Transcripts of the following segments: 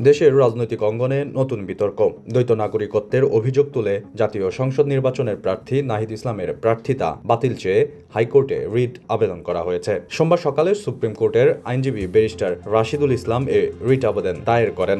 দেশের রাজনৈতিক অঙ্গনে নতুন বিতর্ক। দ্বৈত নাগরিকত্বের অভিযোগ তুলে জাতীয় সংসদ নির্বাচনের প্রার্থী নাহিদ ইসলামের প্রার্থিতা বাতিল চেয়ে হাইকোর্টে রিট আবেদন করা হয়েছে। সোমবার সকালে সুপ্রিম কোর্টের আইনজীবী ব্যারিস্টার রাশিদুল ইসলাম রিট আবেদন দায়ের করেন।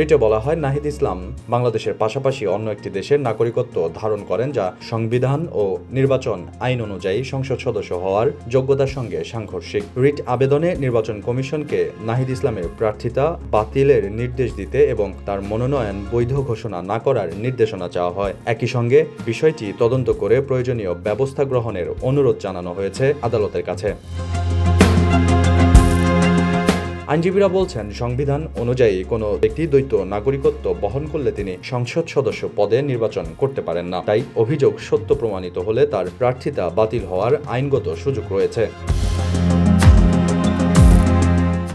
রিটে বলা হয়, নাহিদ ইসলাম বাংলাদেশের পাশাপাশি অন্য একটি দেশের নাগরিকত্ব ধারণ করেন, যা সংবিধান ও নির্বাচন আইন অনুযায়ী সংসদ সদস্য হওয়ার যোগ্যতার সঙ্গে সাংঘর্ষিক। রিট আবেদনে নির্বাচন কমিশনকে নাহিদ ইসলামের প্রার্থিতা বাতিলের নির্দেশ দিতে এবং তার মনোনয়ন বৈধ ঘোষণা না করার নির্দেশনা চাওয়া হয়। একই সঙ্গে বিষয়টি তদন্ত করে প্রয়োজনীয় ব্যবস্থা গ্রহণের অনুরোধ জানানো হয়েছে আদালতের কাছে। আইনজীবীরা বলছেন, সংবিধান অনুযায়ী কোনো ব্যক্তি দ্বৈত নাগরিকত্ব বহন করলে তিনি সংসদ সদস্য পদে নির্বাচন করতে পারেন না। তাই অভিযোগ সত্য প্রমাণিত হলে তার প্রার্থিতা বাতিল হওয়ার আইনগত সুযোগ রয়েছে।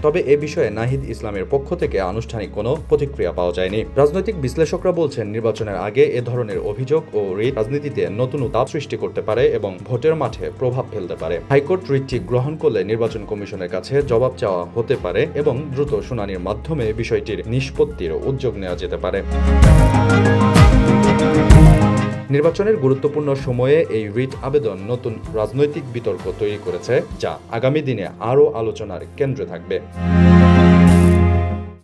তবে এ বিষয়ে নাহিদ ইসলামের পক্ষ থেকে আনুষ্ঠানিক কোনো প্রতিক্রিয়া পাওয়া যায়নি। রাজনৈতিক বিশ্লেষকরা বলছেন, নির্বাচনের আগে এ ধরনের অভিযোগ ও রিট রাজনীতিতে নতুন উত্তাপ সৃষ্টি করতে পারে এবং ভোটের মাঠে প্রভাব ফেলতে পারে। হাইকোর্ট রিটটি গ্রহণ করলে নির্বাচন কমিশনের কাছে জবাব চাওয়া হতে পারে এবং দ্রুত শুনানির মাধ্যমে বিষয়টির নিষ্পত্তির উদ্যোগ নেওয়া যেতে পারে। নির্বাচনের গুরুত্বপূর্ণ সময়ে এই রিট আবেদন নতুন রাজনৈতিক বিতর্ক তৈরি করেছে, যা আগামী দিনে আরও আলোচনার কেন্দ্রে থাকবে।